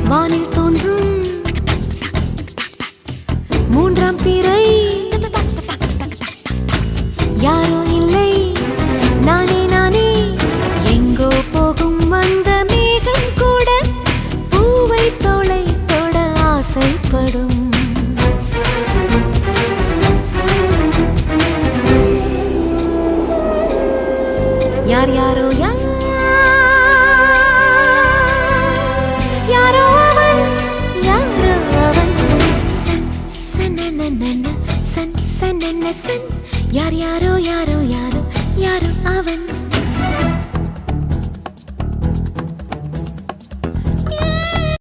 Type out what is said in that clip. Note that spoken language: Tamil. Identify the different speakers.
Speaker 1: வானில் தோன்றும் மூன்றாம் பிறை யாரோ இல்லை நானே நானே எங்கோ போகும் வந்த மேகம் கூட பூவை தோளை தொட ஆசைப்படும் யார் யாரோ யாரோ அவன் சன் சன் சன் சன் சன் யார் யாரோ யாரோ யாரோ யாரோ அவன்